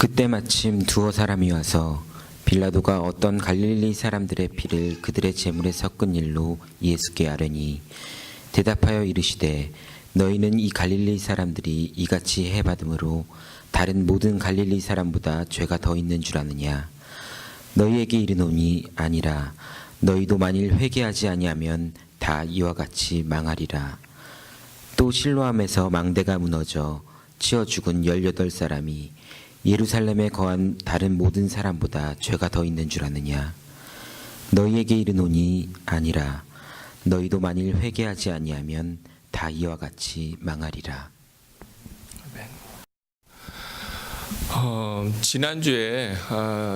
그때 마침 두어 사람이 와서 빌라도가 어떤 갈릴리 사람들의 피를 그들의 제물에 섞은 일로 예수께 아뢰니 대답하여 이르시되 너희는 이 갈릴리 사람들이 이같이 해받음으로 다른 모든 갈릴리 사람보다 죄가 더 있는 줄 아느냐. 너희에게 이르노니 아니라. 너희도 만일 회개하지 아니하면 다 이와 같이 망하리라. 또 실로암에서 망대가 무너져 치어 죽은 18사람이 예루살렘에 거한 다른 모든 사람보다 죄가 더 있는 줄 아느냐. 너희에게 이르노니 아니라. 너희도 만일 회개하지 아니하면 다 이와 같이 망하리라. 지난주에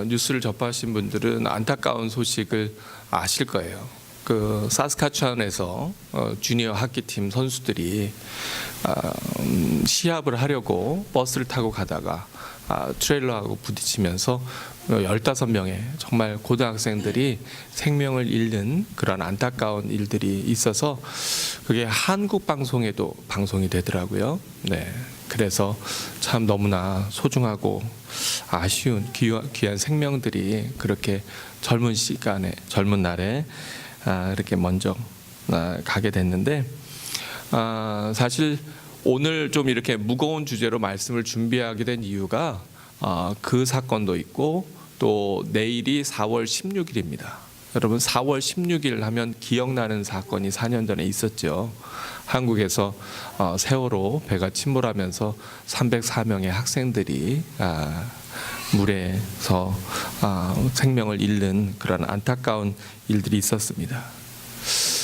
뉴스를 접하신 분들은 안타까운 소식을 아실 거예요. 그 사스카추안에서 주니어 하키팀 선수들이 시합을 하려고 버스를 타고 가다가 트레일러하고 부딪히면서 15명의 정말 고등학생들이 생명을 잃는 그런 안타까운 일들이 있어서 그게 한국 방송에도 방송이 되더라고요. 네. 그래서 참 너무나 소중하고 아쉬운 귀한 생명들이 그렇게 젊은 시간에, 젊은 날에 이렇게 먼저 가게 됐는데, 사실 오늘 좀 이렇게 무거운 주제로 말씀을 준비하게 된 이유가 그 사건도 있고 또 내일이 4월 16일입니다. 여러분 4월 16일 하면 기억나는 사건이 4년 전에 있었죠. 한국에서 세월호 배가 침몰하면서 304명의 학생들이 물에서 생명을 잃는 그런 안타까운 일들이 있었습니다.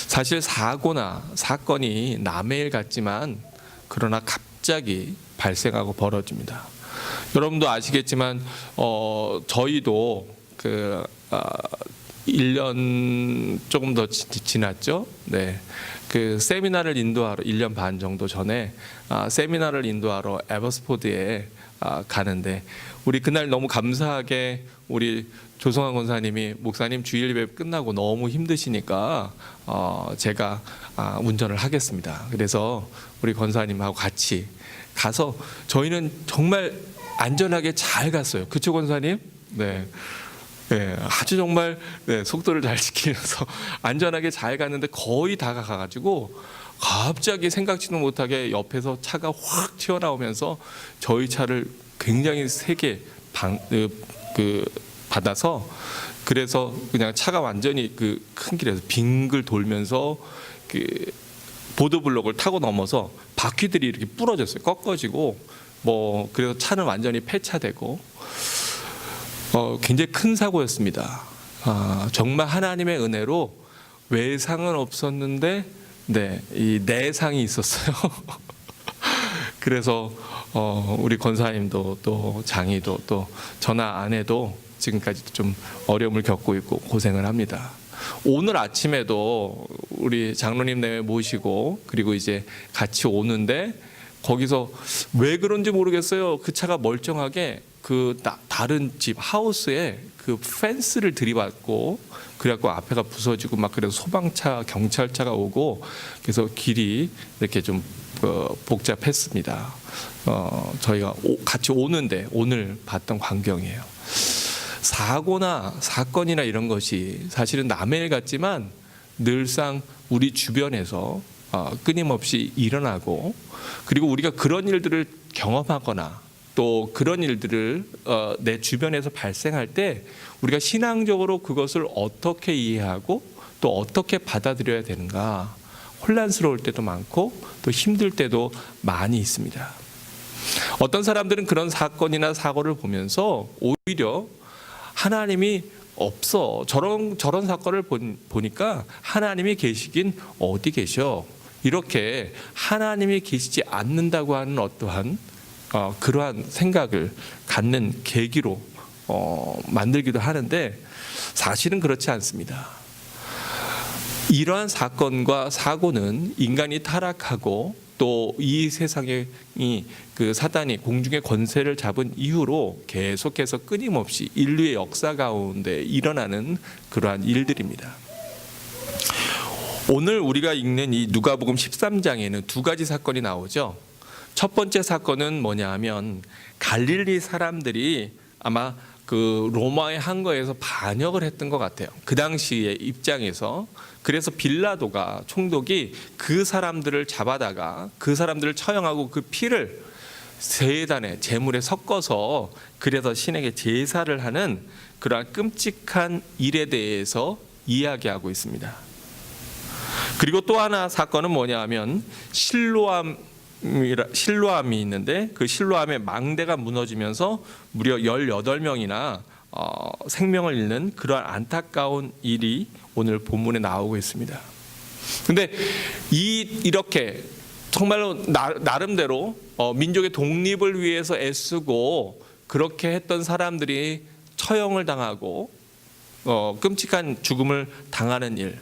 사실 사고나 사건이 남의 일 같지만 그러나 갑자기 발생하고 벌어집니다. 여러분도 아시겠지만 저희도 1년 조금 더 지났죠. 네. 그 세미나를 인도하러 1년 반 정도 전에 세미나를 인도하러 에버스포드에 가는데 우리 그날 너무 감사하게 우리 조성환 권사님이 목사님 주일 예배 끝나고 너무 힘드시니까 제가 운전을 하겠습니다. 그래서 우리 권사님하고 같이 가서 저희는 정말 안전하게 잘 갔어요. 그쵸 권사님? 네. 네, 아주 정말 속도를 잘 지키면서 안전하게 잘 갔는데 거의 다 가가지고 갑자기 생각지도 못하게 옆에서 차가 확 튀어나오면서 저희 차를 굉장히 세게 받아서 그래서 그냥 차가 완전히 그 큰 길에서 빙글 돌면서 그 보도블록을 타고 넘어서 바퀴들이 이렇게 부러졌어요. 꺾어지고 뭐 그래서 차는 완전히 폐차되고 굉장히 큰 사고였습니다. 정말 하나님의 은혜로 외상은 없었는데 이 내상이 있었어요. 그래서 우리 권사님도 또 장이도 또 저나 아내도 지금까지 좀 어려움을 겪고 있고 고생을 합니다. 오늘 아침에도 우리 장로님 내외 모시고 그리고 이제 같이 오는데 거기서 왜 그런지 모르겠어요. 그 차가 멀쩡하게 그 다른 집 하우스에 그 펜스를 들이받고 그래갖고 앞에가 부서지고 막 그래서 소방차 경찰차가 오고 그래서 길이 이렇게 좀 복잡했습니다. 저희가 같이 오는데 오늘 봤던 광경이에요. 사고나 사건이나 이런 것이 사실은 남의 일 같지만 늘상 우리 주변에서 끊임없이 일어나고 그리고 우리가 그런 일들을 경험하거나 또 그런 일들을 내 주변에서 발생할 때 우리가 신앙적으로 그것을 어떻게 이해하고 또 어떻게 받아들여야 되는가 혼란스러울 때도 많고 또 힘들 때도 많이 있습니다. 어떤 사람들은 그런 사건이나 사고를 보면서 오히려 하나님이 없어 저런 사건을 보니까 하나님이 계시긴 어디 계셔 이렇게 하나님이 계시지 않는다고 하는 어떠한 그러한 생각을 갖는 계기로 만들기도 하는데 사실은 그렇지 않습니다. 이러한 사건과 사고는 인간이 타락하고 또 이 세상에 그 사단이 공중의 권세를 잡은 이후로 계속해서 끊임없이 인류의 역사 가운데 일어나는 그러한 일들입니다. 오늘 우리가 읽는 이 누가복음 13장에는 두 가지 사건이 나오죠. 첫 번째 사건은 뭐냐 하면 갈릴리 사람들이 아마 그 로마의 항거에서 반역을 했던 것 같아요. 그 당시의 입장에서. 그래서 빌라도가 총독이 그 사람들을 잡아다가 그 사람들을 처형하고 그 피를 제단에 제물에 섞어서 그래서 신에게 제사를 하는 그러한 끔찍한 일에 대해서 이야기하고 있습니다. 그리고 또 하나 사건은 뭐냐 하면 실로암이 있는데 그 실로암의 망대가 무너지면서 무려 18명이나 생명을 잃는 그러한 안타까운 일이 오늘 본문에 나오고 있습니다. 근데 이렇게 정말로 나름대로 민족의 독립을 위해서 애쓰고 그렇게 했던 사람들이 처형을 당하고 끔찍한 죽음을 당하는 일,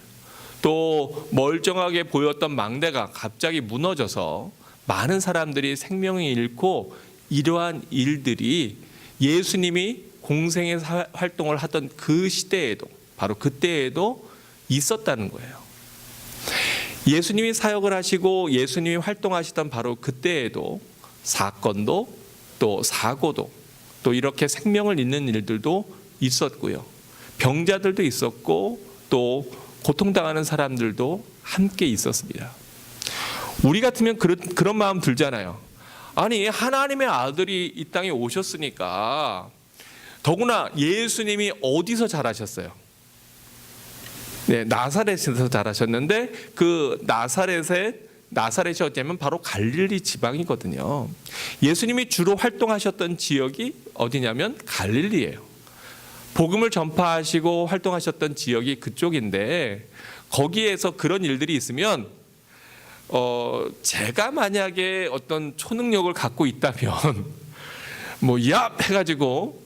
또 멀쩡하게 보였던 망대가 갑자기 무너져서 많은 사람들이 생명을 잃고 이러한 일들이 예수님이 공생의 활동을 하던 그 시대에도 바로 그때에도 있었다는 거예요. 예수님이 사역을 하시고 예수님이 활동하시던 바로 그때에도 사건도 또 사고도 또 이렇게 생명을 잃는 일들도 있었고요. 병자들도 있었고 또 고통당하는 사람들도 함께 있었습니다. 우리 같으면 그런 마음 들잖아요. 아니, 하나님의 아들이 이 땅에 오셨으니까 더구나 예수님이 어디서 자라셨어요? 네, 나사렛에서 자라셨는데 그 나사렛이 어쩌면 바로 갈릴리 지방이거든요. 예수님이 주로 활동하셨던 지역이 어디냐면 갈릴리예요. 복음을 전파하시고 활동하셨던 지역이 그쪽인데 거기에서 그런 일들이 있으면 제가 만약에 어떤 초능력을 갖고 있다면 야 해가지고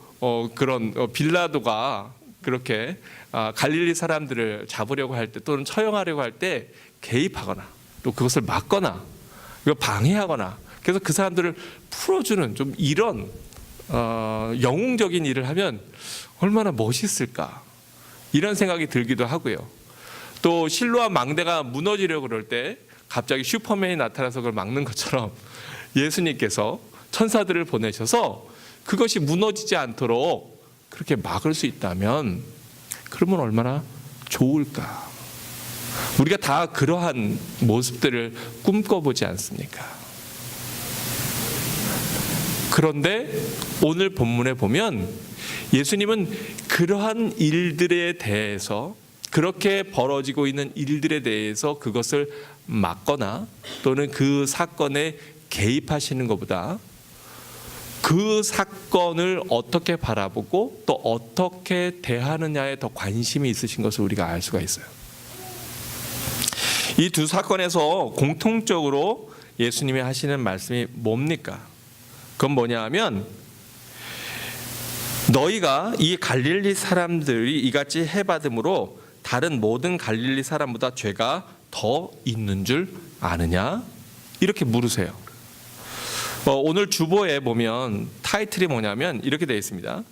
그런 빌라도가 그렇게 갈릴리 사람들을 잡으려고 할 때 또는 처형하려고 할 때 개입하거나 또 그것을 막거나 방해하거나 그래서 그 사람들을 풀어주는 좀 이런 영웅적인 일을 하면 얼마나 멋있을까 이런 생각이 들기도 하고요. 또 실로암 망대가 무너지려고 그럴 때 갑자기 슈퍼맨이 나타나서 그걸 막는 것처럼 예수님께서 천사들을 보내셔서 그것이 무너지지 않도록 그렇게 막을 수 있다면 그러면 얼마나 좋을까. 우리가 다 그러한 모습들을 꿈꿔보지 않습니까? 그런데 오늘 본문에 보면 예수님은 그러한 일들에 대해서 그렇게 벌어지고 있는 일들에 대해서 그것을 막거나 또는 그 사건에 개입하시는 것보다 그 사건을 어떻게 바라보고 또 어떻게 대하느냐에 더 관심이 있으신 것을 우리가 알 수가 있어요. 이 두 사건에서 공통적으로 예수님이 하시는 말씀이 뭡니까? 그건 뭐냐 하면 너희가 이 갈릴리 사람들이 이같이 해받음으로 다른 모든 갈릴리 사람보다 죄가 더 있는 줄 아느냐? 이렇게 물으세요. 오늘 주보에 보면 타이틀이 뭐냐면 이렇게 되어 있습니다.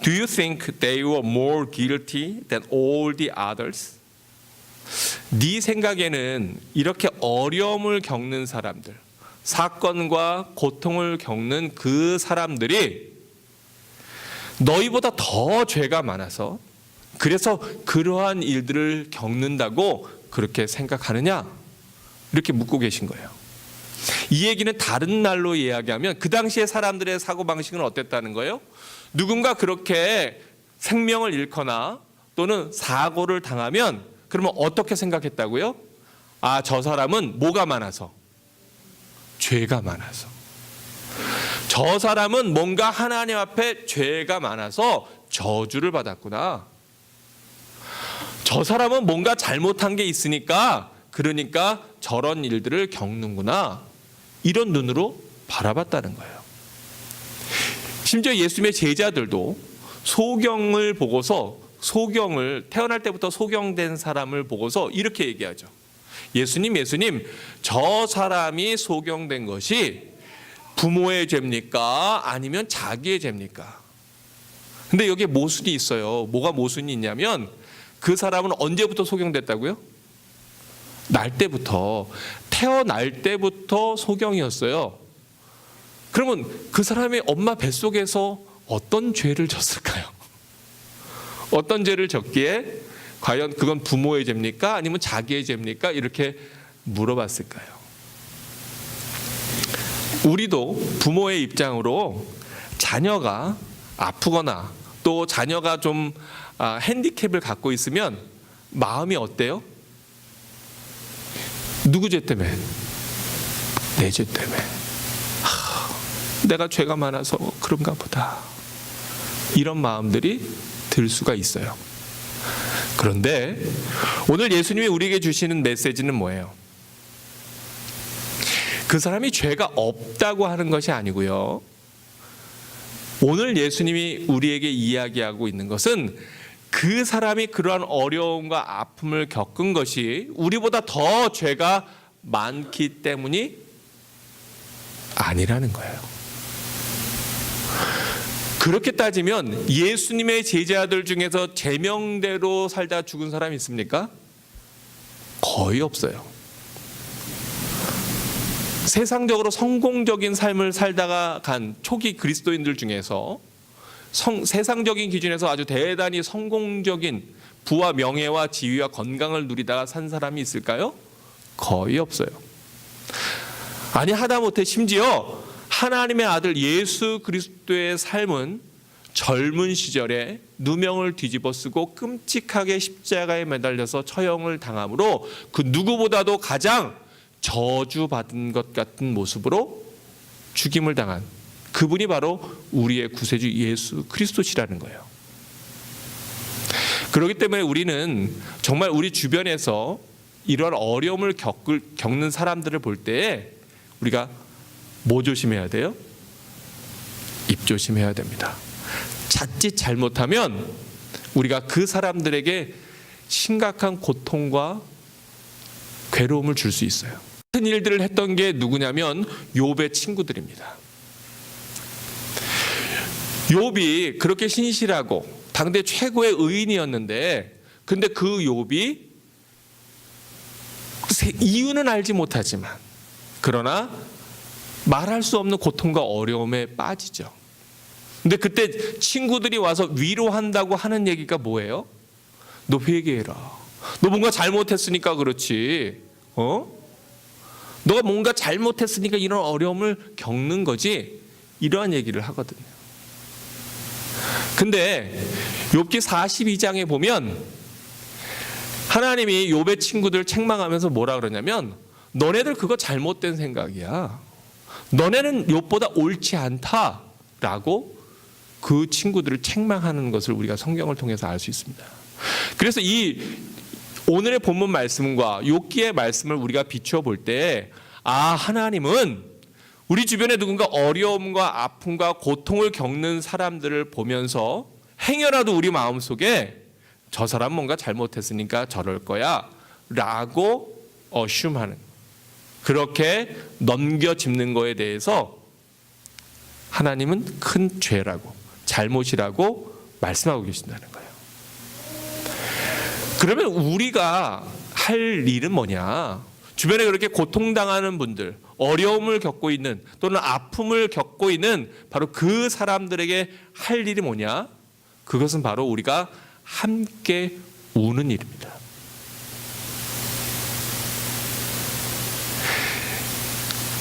Do you think they were more guilty than all the others? 네 생각에는 이렇게 어려움을 겪는 사람들, 사건과 고통을 겪는 그 사람들이 너희보다 더 죄가 많아서 그래서 그러한 일들을 겪는다고 그렇게 생각하느냐? 이렇게 묻고 계신 거예요. 이 얘기는 다른 날로 이야기하면 그 당시에 사람들의 사고방식은 어땠다는 거예요? 누군가 그렇게 생명을 잃거나 또는 사고를 당하면 그러면 어떻게 생각했다고요? 저 사람은 뭐가 많아서? 죄가 많아서. 저 사람은 뭔가 하나님 앞에 죄가 많아서 저주를 받았구나. 저 사람은 뭔가 잘못한 게 있으니까 그러니까 저런 일들을 겪는구나. 이런 눈으로 바라봤다는 거예요. 심지어 예수님의 제자들도 소경을 보고서 태어날 때부터 소경된 사람을 보고서 이렇게 얘기하죠. 예수님, 저 사람이 소경된 것이 부모의 죄입니까? 아니면 자기의 죄입니까? 근데 여기에 모순이 있어요. 뭐가 모순이 있냐면 그 사람은 언제부터 소경됐다고요? 태어날 때부터 소경이었어요. 그러면 그 사람의 엄마 뱃속에서 어떤 죄를 졌을까요? 어떤 죄를 졌기에 과연 그건 부모의 죄입니까? 아니면 자기의 죄입니까? 이렇게 물어봤을까요? 우리도 부모의 입장으로 자녀가 아프거나 또 자녀가 좀 핸디캡을 갖고 있으면 마음이 어때요? 누구 죄 때문에? 내 죄 때문에. 내가 죄가 많아서 그런가 보다. 이런 마음들이 들 수가 있어요. 그런데 오늘 예수님이 우리에게 주시는 메시지는 뭐예요? 그 사람이 죄가 없다고 하는 것이 아니고요. 오늘 예수님이 우리에게 이야기하고 있는 것은 그 사람이 그러한 어려움과 아픔을 겪은 것이 우리보다 더 죄가 많기 때문이 아니라는 거예요. 그렇게 따지면 예수님의 제자들 중에서 제명대로 살다 죽은 사람이 있습니까? 거의 없어요. 세상적으로 성공적인 삶을 살다가 간 초기 그리스도인들 중에서 세상적인 기준에서 아주 대단히 성공적인 부와 명예와 지위와 건강을 누리다가 산 사람이 있을까요? 거의 없어요. 아니 하다못해 심지어 하나님의 아들 예수 그리스도의 삶은 젊은 시절에 누명을 뒤집어 쓰고 끔찍하게 십자가에 매달려서 처형을 당함으로 그 누구보다도 가장 저주받은 것 같은 모습으로 죽임을 당한 그분이 바로 우리의 구세주 예수 그리스도시라는 거예요. 그렇기 때문에 우리는 정말 우리 주변에서 이런 어려움을 겪는 사람들을 볼 때에 우리가 뭐 조심해야 돼요? 입 조심해야 됩니다. 자칫 잘못하면 우리가 그 사람들에게 심각한 고통과 괴로움을 줄 수 있어요. 같은 일들을 했던 게 누구냐면 욥의 친구들입니다. 욥이 그렇게 신실하고 당대 최고의 의인이었는데 근데 그 욥이 이유는 알지 못하지만 그러나 말할 수 없는 고통과 어려움에 빠지죠. 근데 그때 친구들이 와서 위로한다고 하는 얘기가 뭐예요? 너 회개해라. 너 뭔가 잘못했으니까 그렇지. 너가 뭔가 잘못했으니까 이런 어려움을 겪는 거지. 이러한 얘기를 하거든요. 근데 욥기 42장에 보면 하나님이 욥의 친구들 책망하면서 뭐라 그러냐면 너네들 그거 잘못된 생각이야. 너네는 욥보다 옳지 않다라고 그 친구들을 책망하는 것을 우리가 성경을 통해서 알 수 있습니다. 그래서 이 오늘의 본문 말씀과 욥기의 말씀을 우리가 비추어 볼 때 하나님은 우리 주변에 누군가 어려움과 아픔과 고통을 겪는 사람들을 보면서 행여라도 우리 마음속에 저 사람 뭔가 잘못했으니까 저럴 거야 라고 어슘하는 그렇게 넘겨짚는 거에 대해서 하나님은 큰 죄라고 잘못이라고 말씀하고 계신다는 거예요. 그러면 우리가 할 일은 뭐냐? 주변에 그렇게 고통당하는 분들, 어려움을 겪고 있는 또는 아픔을 겪고 있는 바로 그 사람들에게 할 일이 뭐냐? 그것은 바로 우리가 함께 우는 일입니다.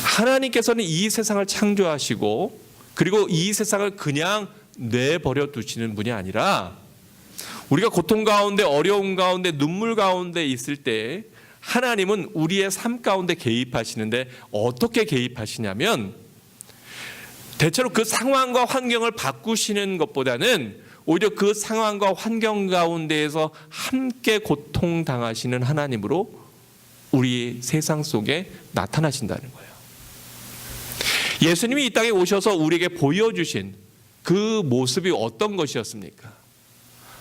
하나님께서는 이 세상을 창조하시고 그리고 이 세상을 그냥 내버려 두시는 분이 아니라 우리가 고통 가운데 어려움 가운데 눈물 가운데 있을 때 하나님은 우리의 삶 가운데 개입하시는데 어떻게 개입하시냐면 대체로 그 상황과 환경을 바꾸시는 것보다는 오히려 그 상황과 환경 가운데에서 함께 고통당하시는 하나님으로 우리 세상 속에 나타나신다는 거예요. 예수님이 이 땅에 오셔서 우리에게 보여주신 그 모습이 어떤 것이었습니까?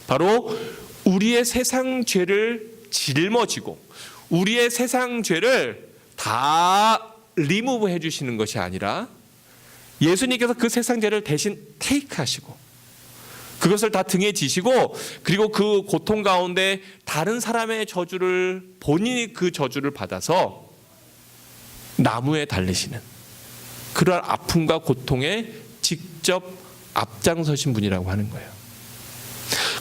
바로 우리의 세상 죄를 짊어지고 우리의 세상 죄를 다 리무브 해주시는 것이 아니라 예수님께서 그 세상 죄를 대신 테이크하시고 그것을 다 등에 지시고 그리고 그 고통 가운데 다른 사람의 저주를 본인이 그 저주를 받아서 나무에 달리시는 그러한 아픔과 고통에 직접 앞장서신 분이라고 하는 거예요.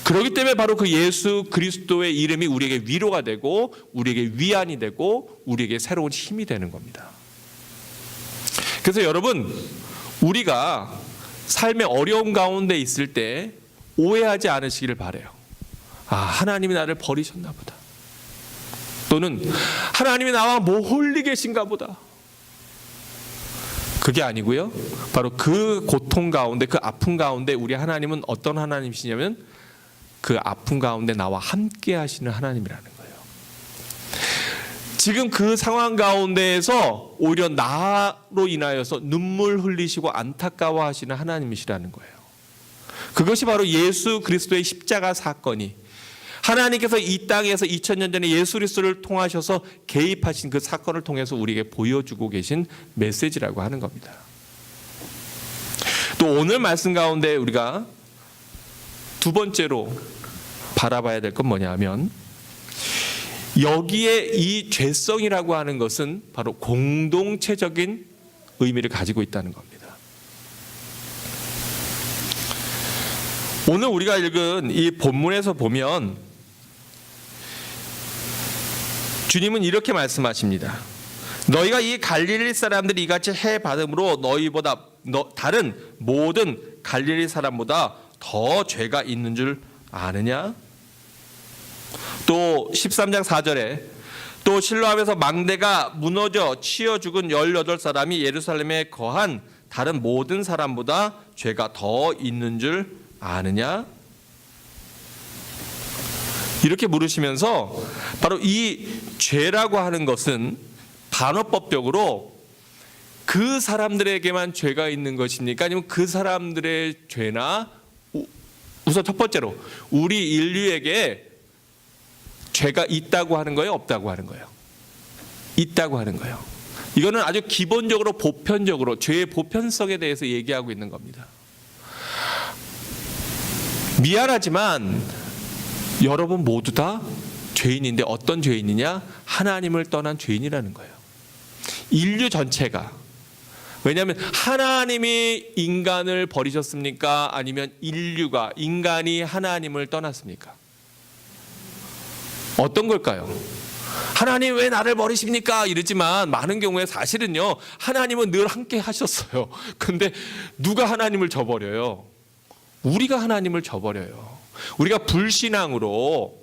그렇기 때문에 바로 그 예수 그리스도의 이름이 우리에게 위로가 되고 우리에게 위안이 되고 우리에게 새로운 힘이 되는 겁니다. 그래서 여러분, 우리가 삶의 어려움 가운데 있을 때 오해하지 않으시기를 바라요. 하나님이 나를 버리셨나 보다. 또는 하나님이 나와 멀리 계신가 보다. 그게 아니고요. 바로 그 고통 가운데, 그 아픔 가운데 우리 하나님은 어떤 하나님이시냐면 그 아픔 가운데 나와 함께 하시는 하나님이라는 거예요. 지금 그 상황 가운데에서 오히려 나로 인하여서 눈물 흘리시고 안타까워하시는 하나님이시라는 거예요. 그것이 바로 예수 그리스도의 십자가 사건이 하나님께서 이 땅에서 2000년 전에 예수 그리스도를 통하셔서 개입하신 그 사건을 통해서 우리에게 보여주고 계신 메시지라고 하는 겁니다. 또 오늘 말씀 가운데 우리가 두 번째로 바라봐야 될 건 뭐냐면 여기에 이 죄성이라고 하는 것은 바로 공동체적인 의미를 가지고 있다는 겁니다. 오늘 우리가 읽은 이 본문에서 보면 주님은 이렇게 말씀하십니다. 너희가 이 갈릴리 사람들이 이같이 해 받음으로 너희보다 다른 모든 갈릴리 사람보다 더 죄가 있는 줄 아느냐? 또 13장 4절에 또 실로암에서 망대가 무너져 치여 죽은 18사람이 예루살렘에 거한 다른 모든 사람보다 죄가 더 있는 줄 아느냐? 이렇게 물으시면서 바로 이 죄라고 하는 것은 반어법적으로 그 사람들에게만 죄가 있는 것입니까? 아니면 그 사람들의 죄나 우선 첫 번째로 우리 인류에게 죄가 있다고 하는 거예요? 없다고 하는 거예요? 있다고 하는 거예요. 이거는 아주 기본적으로 보편적으로 죄의 보편성에 대해서 얘기하고 있는 겁니다. 미안하지만 여러분 모두 다 죄인인데 어떤 죄인이냐? 하나님을 떠난 죄인이라는 거예요. 인류 전체가. 왜냐하면 하나님이 인간을 버리셨습니까? 아니면 인간이 하나님을 떠났습니까? 어떤 걸까요? 하나님 왜 나를 버리십니까? 이러지만 많은 경우에 사실은요, 하나님은 늘 함께 하셨어요. 근데 누가 하나님을 저버려요? 우리가 하나님을 저버려요. 우리가 불신앙으로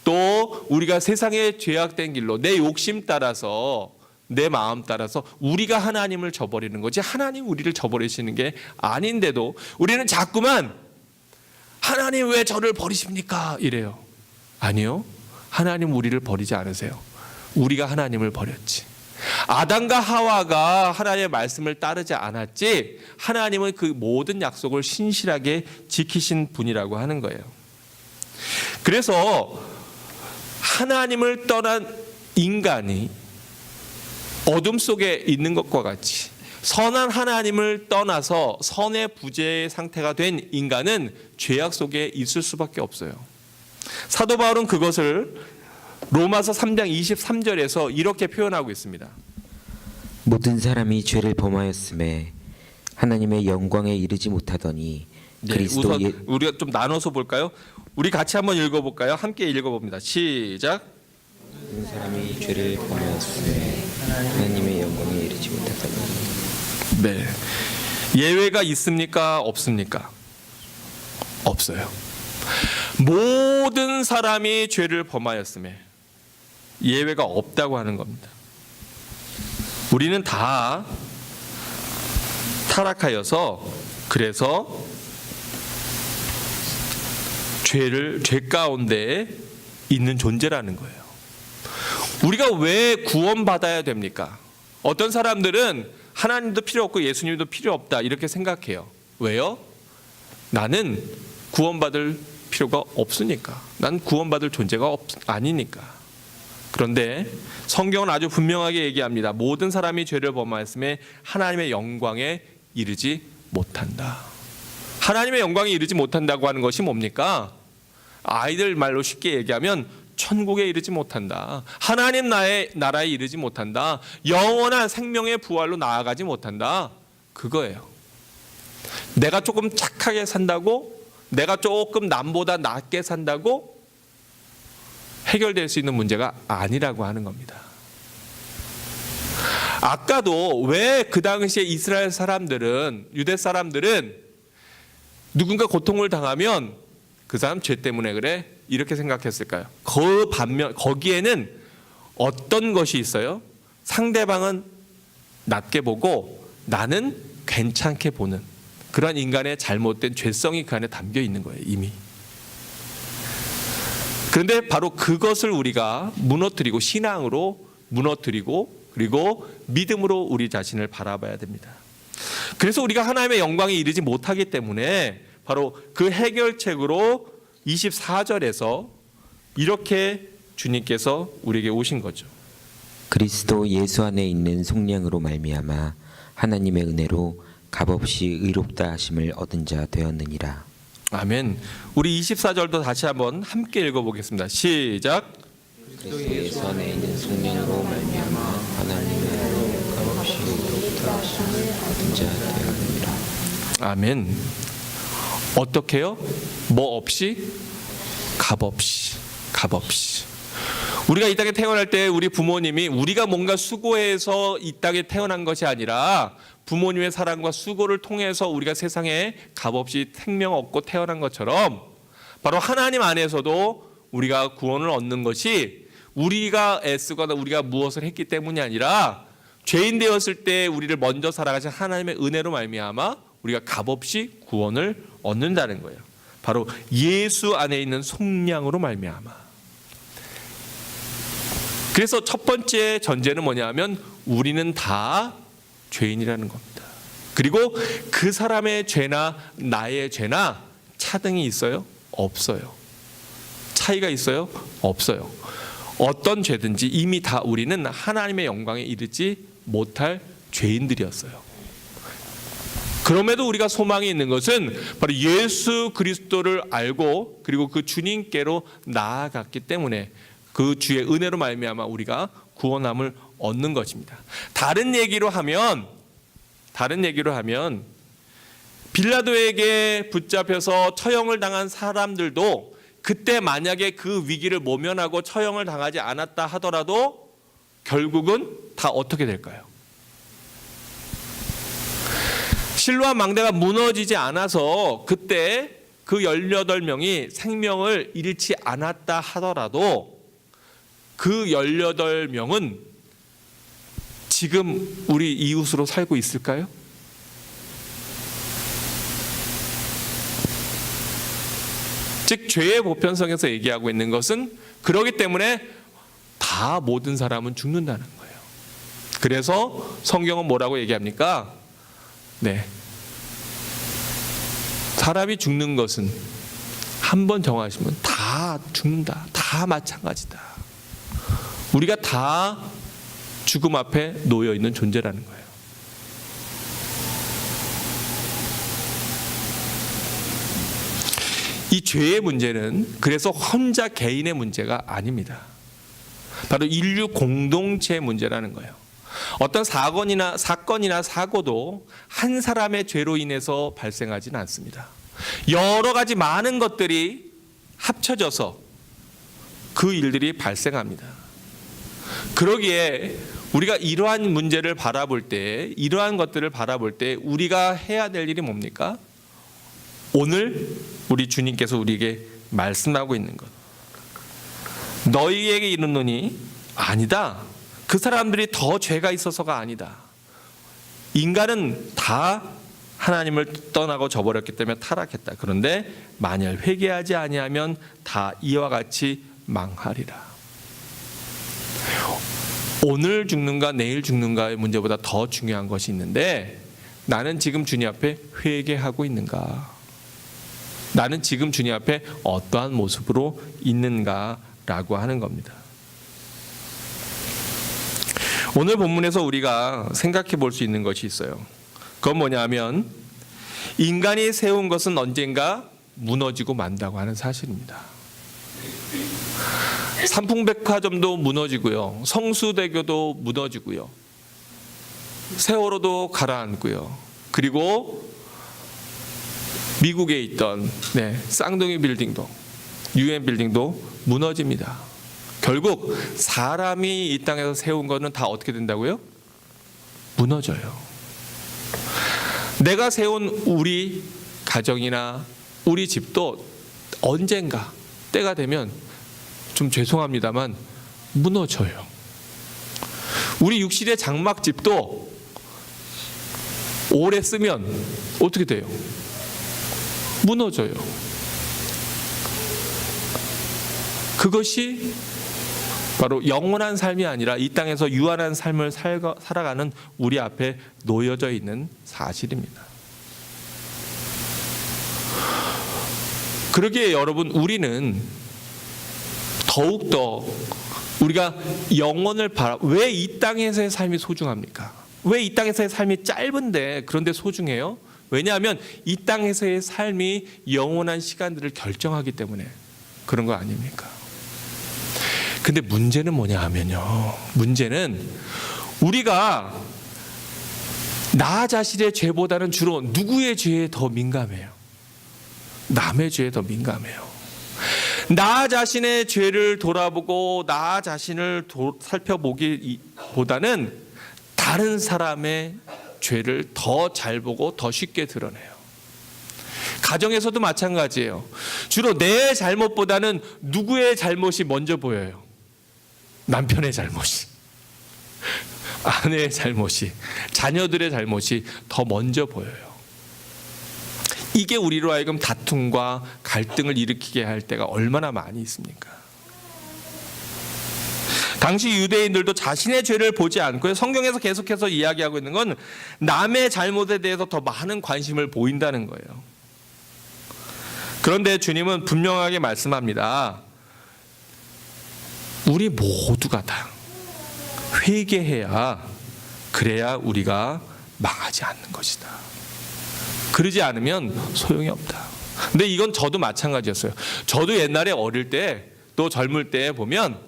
또 우리가 세상에 죄악된 길로 내 욕심 따라서 내 마음 따라서 우리가 하나님을 저버리는 거지 하나님 우리를 저버리시는 게 아닌데도 우리는 자꾸만 하나님 왜 저를 버리십니까? 이래요. 아니요. 하나님 우리를 버리지 않으세요. 우리가 하나님을 버렸지. 아담과 하와가 하나님의 말씀을 따르지 않았지 하나님은 그 모든 약속을 신실하게 지키신 분이라고 하는 거예요. 그래서 하나님을 떠난 인간이 어둠 속에 있는 것과 같이 선한 하나님을 떠나서 선의 부재의 상태가 된 인간은 죄악 속에 있을 수밖에 없어요. 사도 바울은 그것을 로마서 3장 23절에서 이렇게 표현하고 있습니다. 모든 사람이 죄를 범하였음에 하나님의 영광에 이르지 못하더니 그리스도 우선 우리가 좀 나눠서 볼까요? 우리 같이 한번 읽어볼까요? 함께 읽어봅니다. 시작. 모든 사람이 죄를 범하였음에 하나님의 영광에 이르지 못하더니. 네. 예외가 있습니까? 없습니까? 없어요. 모든 사람이 죄를 범하였음에 예외가 없다고 하는 겁니다. 우리는 다 타락하여서 그래서 죄 가운데 있는 존재라는 거예요. 우리가 왜 구원받아야 됩니까? 어떤 사람들은 하나님도 필요 없고 예수님도 필요 없다 이렇게 생각해요. 왜요? 나는 구원받을 필요가 없으니까. 난 구원받을 존재가 아니니까. 그런데 성경은 아주 분명하게 얘기합니다. 모든 사람이 죄를 범하였음에 하나님의 영광에 이르지 못한다. 하나님의 영광에 이르지 못한다고 하는 것이 뭡니까? 아이들 말로 쉽게 얘기하면 천국에 이르지 못한다. 하나님 나라에 이르지 못한다. 영원한 생명의 부활로 나아가지 못한다. 그거예요. 내가 조금 착하게 산다고, 내가 조금 남보다 낫게 산다고 해결될 수 있는 문제가 아니라고 하는 겁니다. 아까도 왜 그 당시에 이스라엘 사람들은, 유대 사람들은 누군가 고통을 당하면 그 사람 죄 때문에 그래? 이렇게 생각했을까요? 그 반면 거기에는 어떤 것이 있어요? 상대방은 낮게 보고 나는 괜찮게 보는 그런 인간의 잘못된 죄성이 그 안에 담겨 있는 거예요, 이미. 그런데 바로 그것을 우리가 무너뜨리고, 신앙으로 무너뜨리고, 그리고 믿음으로 우리 자신을 바라봐야 됩니다. 그래서 우리가 하나님의 영광에 이르지 못하기 때문에 바로 그 해결책으로 24절에서 이렇게 주님께서 우리에게 오신 거죠. 그리스도 예수 안에 있는 속량으로 말미암아 하나님의 은혜로 값없이 의롭다 하심을 얻은 자 되었느니라. 아멘. 우리 24절도 다시 한번 함께 읽어보겠습니다. 시작. 그리스도 예수 안에 있는 속량으로 말미암아 하나님의 은혜로 값없이 의롭다 하심을 얻은 자 되었느니라. 아멘. 어떻게요? 뭐 없이? 값없이. 값없이. 우리가 이 땅에 태어날 때 우리 부모님이 우리가 뭔가 수고해서 이 땅에 태어난 것이 아니라 부모님의 사랑과 수고를 통해서 우리가 세상에 값없이 생명 얻고 태어난 것처럼 바로 하나님 안에서도 우리가 구원을 얻는 것이 우리가 애쓰거나 우리가 무엇을 했기 때문이 아니라 죄인 되었을 때 우리를 먼저 살아가신 하나님의 은혜로 말미암아 우리가 값없이 구원을 얻는다는 거예요. 바로 예수 안에 있는 속량으로 말미암아. 그래서 첫 번째 전제는 뭐냐면 우리는 다 죄인이라는 겁니다. 그리고 그 사람의 죄나 나의 죄나 차등이 있어요? 없어요. 차이가 있어요? 없어요. 어떤 죄든지 이미 다 우리는 하나님의 영광에 이르지 못할 죄인들이었어요. 그럼에도 우리가 소망이 있는 것은 바로 예수 그리스도를 알고 그리고 그 주님께로 나아갔기 때문에 그 주의 은혜로 말미암아 우리가 구원함을 얻는 것입니다. 다른 얘기로 하면 빌라도에게 붙잡혀서 처형을 당한 사람들도 그때 만약에 그 위기를 모면하고 처형을 당하지 않았다 하더라도 결국은 다 어떻게 될까요? 실로암 망대가 무너지지 않아서 그때 그 18명이 생명을 잃지 않았다 하더라도 그 18명은 지금 우리 이웃으로 살고 있을까요? 즉 죄의 보편성에서 얘기하고 있는 것은 그러기 때문에 다 모든 사람은 죽는다는 거예요. 그래서 성경은 뭐라고 얘기합니까? 네. 사람이 죽는 것은 한 번 정하시면 다 죽는다. 다 마찬가지다. 우리가 다 죽음 앞에 놓여 있는 존재라는 거예요. 이 죄의 문제는 그래서 혼자 개인의 문제가 아닙니다. 바로 인류 공동체의 문제라는 거예요. 어떤 사건이나 사고도 한 사람의 죄로 인해서 발생하지는 않습니다. 여러 가지 많은 것들이 합쳐져서 그 일들이 발생합니다. 그러기에 우리가 이러한 문제를 바라볼 때, 이러한 것들을 바라볼 때 우리가 해야 될 일이 뭡니까? 오늘 우리 주님께서 우리에게 말씀하고 있는 것. 너희에게 이르노니 아니다. 그 사람들이 더 죄가 있어서가 아니다. 인간은 다 하나님을 떠나고 저버렸기 때문에 타락했다. 그런데 만일 회개하지 아니하면 다 이와 같이 망하리라. 오늘 죽는가 내일 죽는가의 문제보다 더 중요한 것이 있는데 나는 지금 주님 앞에 회개하고 있는가? 나는 지금 주님 앞에 어떠한 모습으로 있는가라고 하는 겁니다. 오늘 본문에서 우리가 생각해 볼 수 있는 것이 있어요. 그건 뭐냐면 인간이 세운 것은 언젠가 무너지고 만다고 하는 사실입니다. 삼풍백화점도 무너지고요. 성수대교도 무너지고요. 세월호도 가라앉고요. 그리고 미국에 있던 쌍둥이 빌딩도, UN 빌딩도 무너집니다. 결국 사람이 이 땅에서 세운 거는 다 어떻게 된다고요? 무너져요. 내가 세운 우리 가정이나 우리 집도 언젠가 때가 되면, 좀 죄송합니다만, 무너져요. 우리 육실의 장막집도 오래 쓰면 어떻게 돼요? 무너져요. 그것이 바로 영원한 삶이 아니라 이 땅에서 유한한 삶을 살아가는 우리 앞에 놓여져 있는 사실입니다. 그러기에 여러분, 우리는 더욱더 우리가 영원을 왜 이 땅에서의 삶이 소중합니까? 왜 이 땅에서의 삶이 짧은데 그런데 소중해요? 왜냐하면 이 땅에서의 삶이 영원한 시간들을 결정하기 때문에 그런 거 아닙니까? 근데 문제는 뭐냐 하면요, 문제는 우리가 나 자신의 죄보다는 주로 누구의 죄에 더 민감해요? 남의 죄에 더 민감해요. 나 자신의 죄를 돌아보고 나 자신을 살펴보기보다는 다른 사람의 죄를 더 잘 보고 더 쉽게 드러내요. 가정에서도 마찬가지예요. 주로 내 잘못보다는 누구의 잘못이 먼저 보여요? 남편의 잘못이, 아내의 잘못이, 자녀들의 잘못이 더 먼저 보여요. 이게 우리로 하여금 다툼과 갈등을 일으키게 할 때가 얼마나 많이 있습니까? 당시 유대인들도 자신의 죄를 보지 않고요, 성경에서 계속해서 이야기하고 있는 건 남의 잘못에 대해서 더 많은 관심을 보인다는 거예요. 그런데 주님은 분명하게 말씀합니다. 우리 모두가 다 회개해야, 그래야 우리가 망하지 않는 것이다. 그러지 않으면 소용이 없다. 근데 이건 저도 마찬가지였어요. 저도 옛날에 어릴 때, 또 젊을 때 보면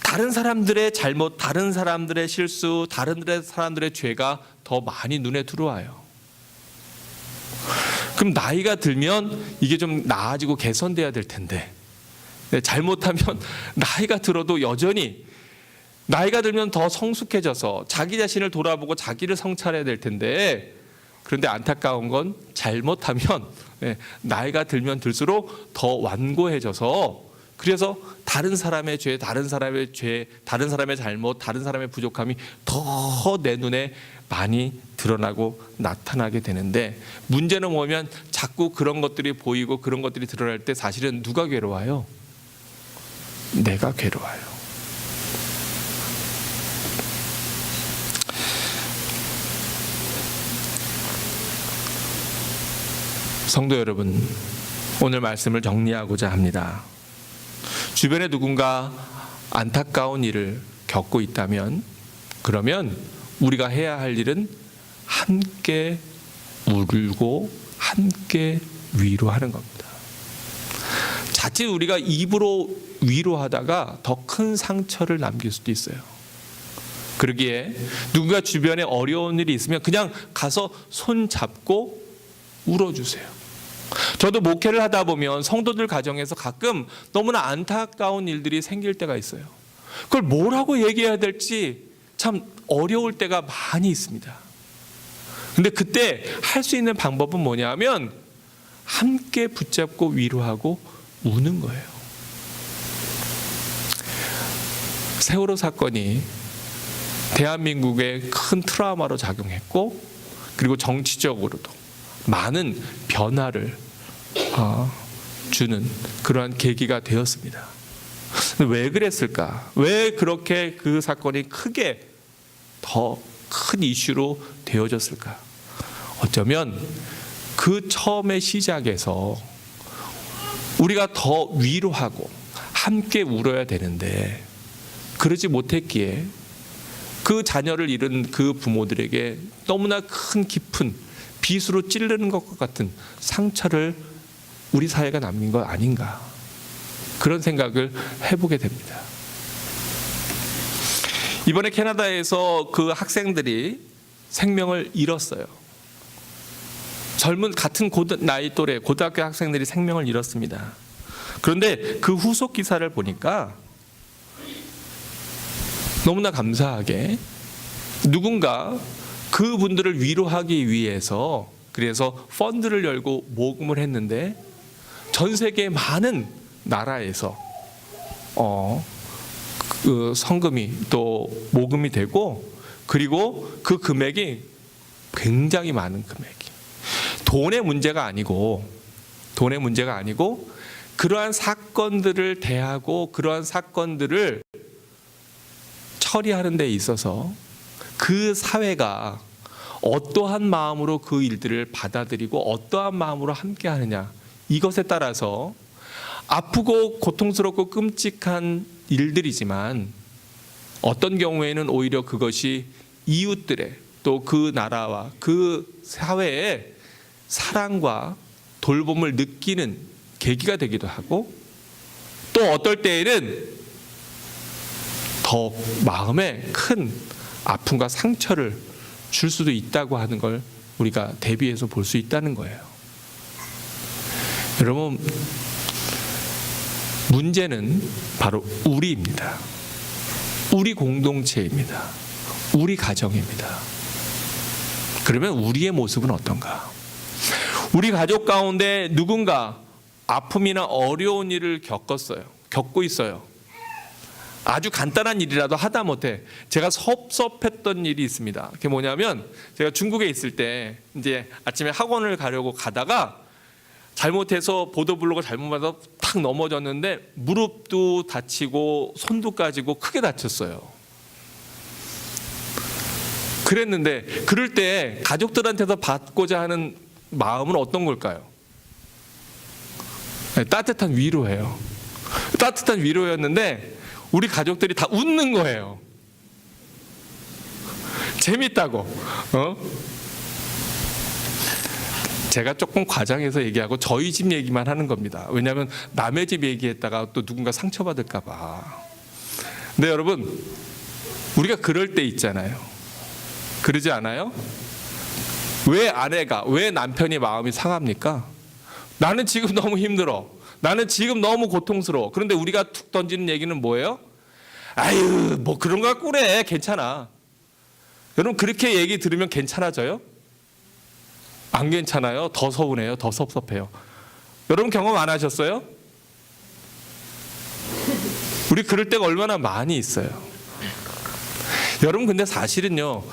다른 사람들의 잘못, 다른 사람들의 실수, 다른 사람들의 죄가 더 많이 눈에 들어와요. 그럼 나이가 들면 이게 좀 나아지고 개선돼야 될 텐데, 잘못하면 나이가 들어도 여전히, 나이가 들면 더 성숙해져서 자기 자신을 돌아보고 자기를 성찰해야 될 텐데, 그런데 안타까운 건 잘못하면 나이가 들면 들수록 더 완고해져서, 그래서 다른 사람의 죄, 다른 사람의 잘못, 다른 사람의 부족함이 더 내 눈에 많이 드러나고 나타나게 되는데, 문제는 뭐냐면 자꾸 그런 것들이 보이고 그런 것들이 드러날 때 사실은 누가 괴로워요? 내가 괴로워요. 성도 여러분, 오늘 말씀을 정리하고자 합니다. 주변에 누군가 안타까운 일을 겪고 있다면, 그러면 우리가 해야 할 일은 함께 울고 함께 위로하는 겁니다. 자칫 우리가 입으로 위로하다가 더 큰 상처를 남길 수도 있어요. 그러기에 누군가 주변에 어려운 일이 있으면 그냥 가서 손 잡고 울어주세요. 저도 목회를 하다 보면 성도들 가정에서 가끔 너무나 안타까운 일들이 생길 때가 있어요. 그걸 뭐라고 얘기해야 될지 참 어려울 때가 많이 있습니다. 근데 그때 할 수 있는 방법은 뭐냐면 함께 붙잡고 위로하고 우는 거예요. 세월호 사건이 대한민국에 큰 트라우마로 작용했고, 그리고 정치적으로도 많은 변화를 주는 그러한 계기가 되었습니다. 왜 그랬을까? 왜 그렇게 그 사건이 크게 더 큰 이슈로 되어졌을까? 어쩌면 그 처음의 시작에서 우리가 더 위로하고 함께 울어야 되는데 그러지 못했기에 그 자녀를 잃은 그 부모들에게 너무나 큰 깊은 빗으로 찌르는 것과 같은 상처를 우리 사회가 남긴 것 아닌가. 그런 생각을 해보게 됩니다. 이번에 캐나다에서 그 학생들이 생명을 잃었어요. 젊은 같은 나이 또래 고등학교 학생들이 생명을 잃었습니다. 그런데 그 후속 기사를 보니까 너무나 감사하게 누군가 그분들을 위로하기 위해서 그래서 펀드를 열고 모금을 했는데 전 세계 많은 나라에서 그 성금이 또 모금이 되고 그리고 그 금액이 굉장히 많은 금액이 돈의 문제가 아니고 그러한 사건들을 대하고 그러한 사건들을 처리하는 데 있어서 그 사회가 어떠한 마음으로 그 일들을 받아들이고 어떠한 마음으로 함께 하느냐 이것에 따라서 아프고 고통스럽고 끔찍한 일들이지만 어떤 경우에는 오히려 그것이 이웃들의 또 그 나라와 그 사회의 사랑과 돌봄을 느끼는 계기가 되기도 하고 또 어떨 때에는 더 마음에 큰 아픔과 상처를 줄 수도 있다고 하는 걸 우리가 대비해서 볼 수 있다는 거예요. 여러분, 문제는 바로 우리입니다. 우리 공동체입니다. 우리 가정입니다. 그러면 우리의 모습은 어떤가? 우리 가족 가운데 누군가 아픔이나 어려운 일을 겪고 있어요. 아주 간단한 일이라도 하다못해 제가 섭섭했던 일이 있습니다. 그게 뭐냐면 제가 중국에 있을 때 이제 아침에 학원을 가려고 가다가 잘못해서 보도블록을 잘못 받아서 탁 넘어졌는데 무릎도 다치고 손도 까지고 크게 다쳤어요. 그랬는데 그럴 때 가족들한테서 받고자 하는 마음은 어떤 걸까요? 네, 따뜻한 위로예요. 따뜻한 위로였는데 우리 가족들이 다 웃는 거예요. 재밌다고. 제가 조금 과장해서 얘기하고 저희 집 얘기만 하는 겁니다. 왜냐하면 남의 집 얘기했다가 또 누군가 상처받을까 봐. 근데 여러분, 우리가 그럴 때 있잖아요. 그러지 않아요? 왜 남편이 마음이 상합니까? 나는 지금 너무 힘들어. 나는 지금 너무 고통스러워. 그런데 우리가 툭 던지는 얘기는 뭐예요? 아유, 뭐 그런 거 갖고 그래. 괜찮아. 여러분, 그렇게 얘기 들으면 괜찮아져요? 안 괜찮아요. 더 서운해요. 더 섭섭해요. 여러분 경험 안 하셨어요? 우리 그럴 때가 얼마나 많이 있어요. 여러분, 근데 사실은요,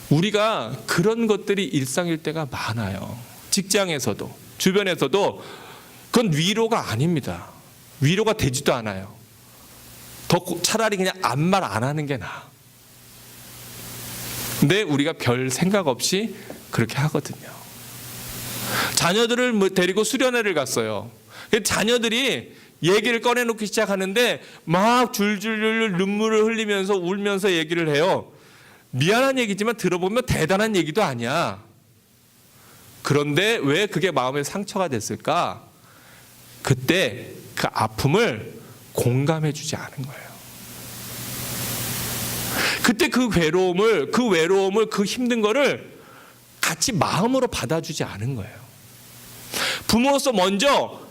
우리가 그런 것들이 일상일 때가 많아요. 직장에서도 주변에서도 그건 위로가 아닙니다. 위로가 되지도 않아요. 차라리 그냥 아무 말 안 하는 게 나아. 근데 우리가 별 생각 없이 그렇게 하거든요. 자녀들을 데리고 수련회를 갔어요. 자녀들이 얘기를 꺼내놓기 시작하는데 막 줄줄줄 눈물을 흘리면서 울면서 얘기를 해요. 미안한 얘기지만 들어보면 대단한 얘기도 아니야. 그런데 왜 그게 마음에 상처가 됐을까? 그때 그 아픔을 공감해 주지 않은 거예요. 그때 그 외로움을, 그 힘든 거를 같이 마음으로 받아주지 않은 거예요. 부모로서 먼저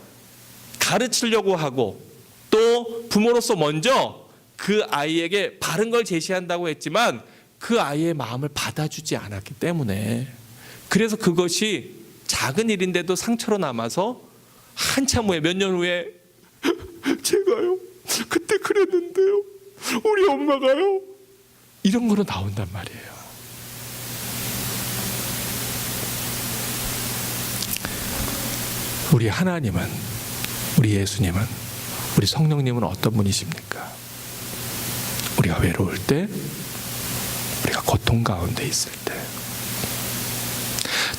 가르치려고 하고 또 부모로서 먼저 그 아이에게 바른 걸 제시한다고 했지만 그 아이의 마음을 받아주지 않았기 때문에 그래서 그것이 작은 일인데도 상처로 남아서 한참 후에 몇 년 후에 제가요 그때 그랬는데요 우리 엄마가요 이런 거로 나온단 말이에요. 우리 하나님은, 우리 예수님은, 우리 성령님은 어떤 분이십니까? 우리가 외로울 때, 우리가 고통 가운데 있을 때,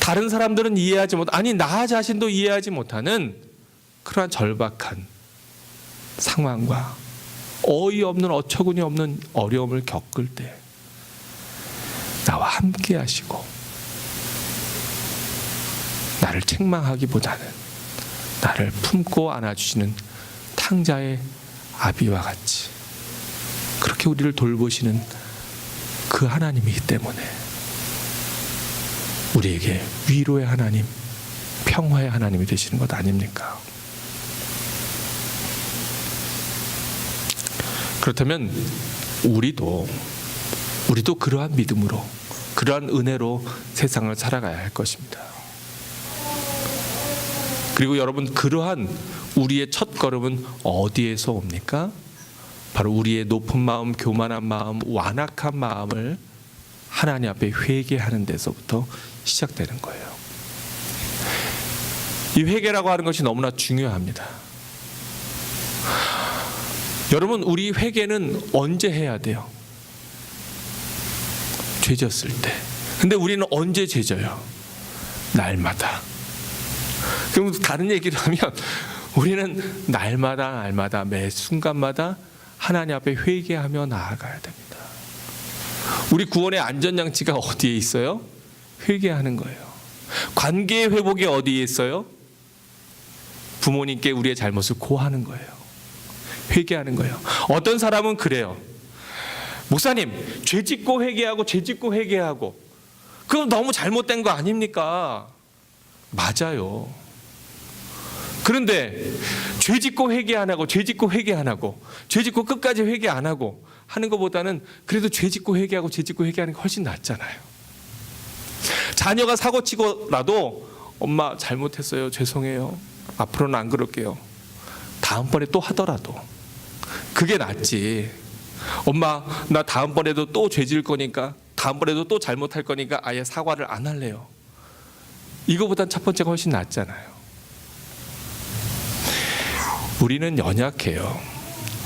다른 사람들은 이해하지 못, 아니 나 자신도 이해하지 못하는 그러한 절박한 상황과 어이없는 어처구니 없는 어려움을 겪을 때 나와 함께 하시고 나를 책망하기보다는 나를 품고 안아주시는 탕자의 아비와 같이 그렇게 우리를 돌보시는 그 하나님이기 때문에 우리에게 위로의 하나님, 평화의 하나님이 되시는 것 아닙니까? 그렇다면 우리도 그러한 믿음으로, 그러한 은혜로 세상을 살아가야 할 것입니다. 그리고 여러분, 그러한 우리의 첫 걸음은 어디에서 옵니까? 바로 우리의 높은 마음, 교만한 마음, 완악한 마음을 하나님 앞에 회개하는 데서부터 시작되는 거예요. 이 회개라고 하는 것이 너무나 중요합니다. 여러분, 우리 회개는 언제 해야 돼요? 죄졌을 때. 근데 우리는 언제 죄져요? 날마다. 그럼 다른 얘기를 하면 우리는 날마다 매 순간마다 하나님 앞에 회개하며 나아가야 됩니다. 우리 구원의 안전장치가 어디에 있어요? 회개하는 거예요. 관계의 회복이 어디에 있어요? 부모님께 우리의 잘못을 고하는 거예요. 회개하는 거예요. 어떤 사람은 그래요. 목사님, 죄 짓고 회개하고 그건 너무 잘못된 거 아닙니까? 맞아요. 그런데 죄 짓고 회개 안 하고 죄 짓고 끝까지 회개 안 하고 하는 것보다는 그래도 죄 짓고 회개하고 죄 짓고 회개하는 게 훨씬 낫잖아요. 자녀가 사고 치고라도 엄마 잘못했어요. 죄송해요. 앞으로는 안 그럴게요. 다음번에 또 하더라도 그게 낫지. 엄마, 나 다음번에도 또 죄 지을 거니까, 다음번에도 또 잘못할 거니까 아예 사과를 안 할래요. 이거보단 첫 번째가 훨씬 낫잖아요. 우리는 연약해요.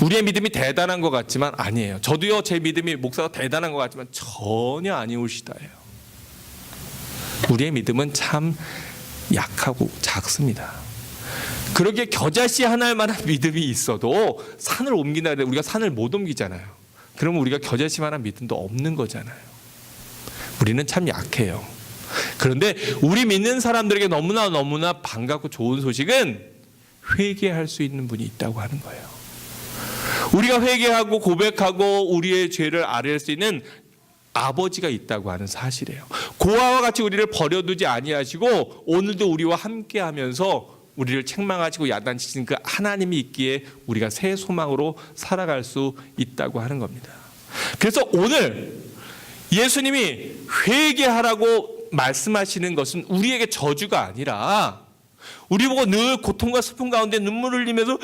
우리의 믿음이 대단한 것 같지만 아니에요. 저도요, 제 믿음이 목사가 대단한 것 같지만 전혀 아니오시다예요. 우리의 믿음은 참 약하고 작습니다. 그러기에 겨자씨 하나일 만한 믿음이 있어도 산을 옮긴다 해도 우리가 산을 못 옮기잖아요. 그러면 우리가 겨자씨만한 믿음도 없는 거잖아요. 우리는 참 약해요. 그런데 우리 믿는 사람들에게 너무나 반갑고 좋은 소식은 회개할 수 있는 분이 있다고 하는 거예요. 우리가 회개하고 고백하고 우리의 죄를 아뢰할 수 있는 아버지가 있다고 하는 사실이에요. 고아와 같이 우리를 버려두지 아니하시고 오늘도 우리와 함께하면서 우리를 책망하시고 야단치신 그 하나님이 있기에 우리가 새 소망으로 살아갈 수 있다고 하는 겁니다. 그래서 오늘 예수님이 회개하라고 말씀하시는 것은 우리에게 저주가 아니라 우리 보고 늘 고통과 슬픔 가운데 눈물을 흘리면서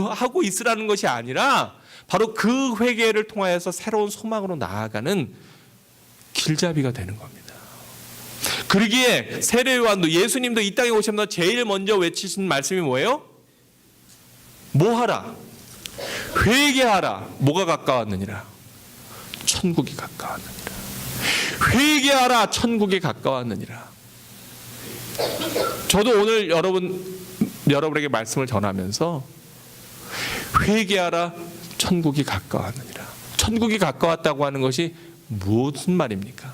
하고 있으라는 것이 아니라 바로 그 회개를 통하여서 새로운 소망으로 나아가는 길잡이가 되는 겁니다. 그러기에 세례 요한도 예수님도 이 땅에 오시면서 제일 먼저 외치신 말씀이 뭐예요? 뭐 하라? 회개하라. 뭐가 가까웠느니라? 천국이 가까웠느니라. 회개하라. 천국이 가까웠느니라. 저도 오늘 여러분에게 말씀을 전하면서 회개하라. 천국이 가까웠느니라. 천국이 가까웠다고 하는 것이 무슨 말입니까?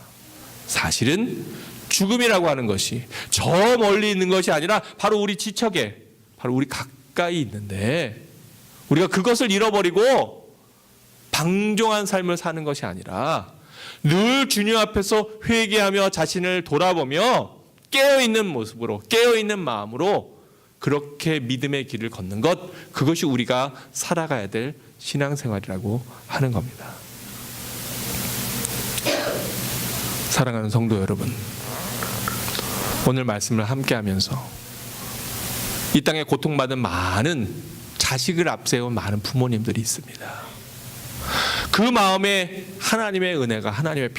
사실은 죽음이라고 하는 것이 저 멀리 있는 것이 아니라 바로 우리 지척에, 바로 우리 가까이 있는데 우리가 그것을 잃어버리고 방종한 삶을 사는 것이 아니라 늘 주님 앞에서 회개하며 자신을 돌아보며 깨어있는 모습으로, 깨어있는 마음으로 그렇게 믿음의 길을 걷는 것, 그것이 우리가 살아가야 될 신앙생활이라고 하는 겁니다. 사랑하는 성도 여러분, 오늘 말씀을 함께 하면서 이 땅에 고통받은 많은 자식을 앞세운 많은 부모님들이 있습니다. 그 마음에 하나님의 은혜가, 하나님의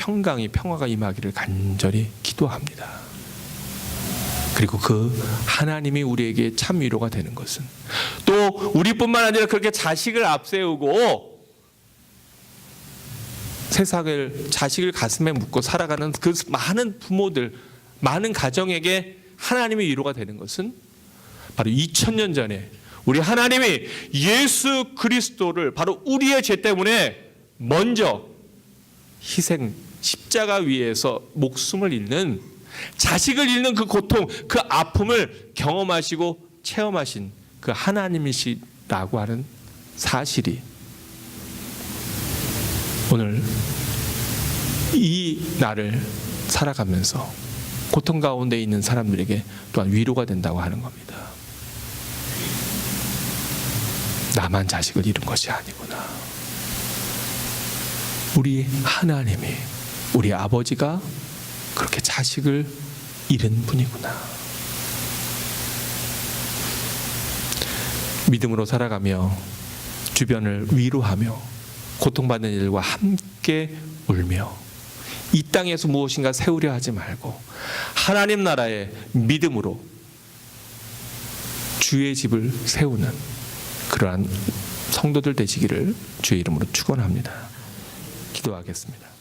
평화가 임하기를 간절히 기도합니다. 그리고 그 하나님이 우리에게 참 위로가 되는 것은 또 우리뿐만 아니라 그렇게 자식을 앞세우고 자식을 가슴에 묻고 살아가는 그 많은 부모들, 많은 가정에게 하나님의 위로가 되는 것은 바로 2000년 전에 우리 하나님이 예수 그리스도를 바로 우리의 죄 때문에 먼저 희생, 십자가 위에서 목숨을 잃는, 자식을 잃는 그 고통, 그 아픔을 경험하시고 체험하신 그 하나님이신 라고 하는 사실이 오늘 이 날을 살아가면서 고통 가운데 있는 사람들에게 또한 위로가 된다고 하는 겁니다. 나만 자식을 잃은 것이 아니구나. 우리 하나님이, 우리 아버지가 그렇게 자식을 잃은 분이구나. 믿음으로 살아가며 주변을 위로하며 고통받는 이들과 함께 울며 이 땅에서 무엇인가 세우려 하지 말고 하나님 나라의 믿음으로 주의 집을 세우는 그러한 성도들 되시기를 주의 이름으로 축원합니다. 기도하겠습니다.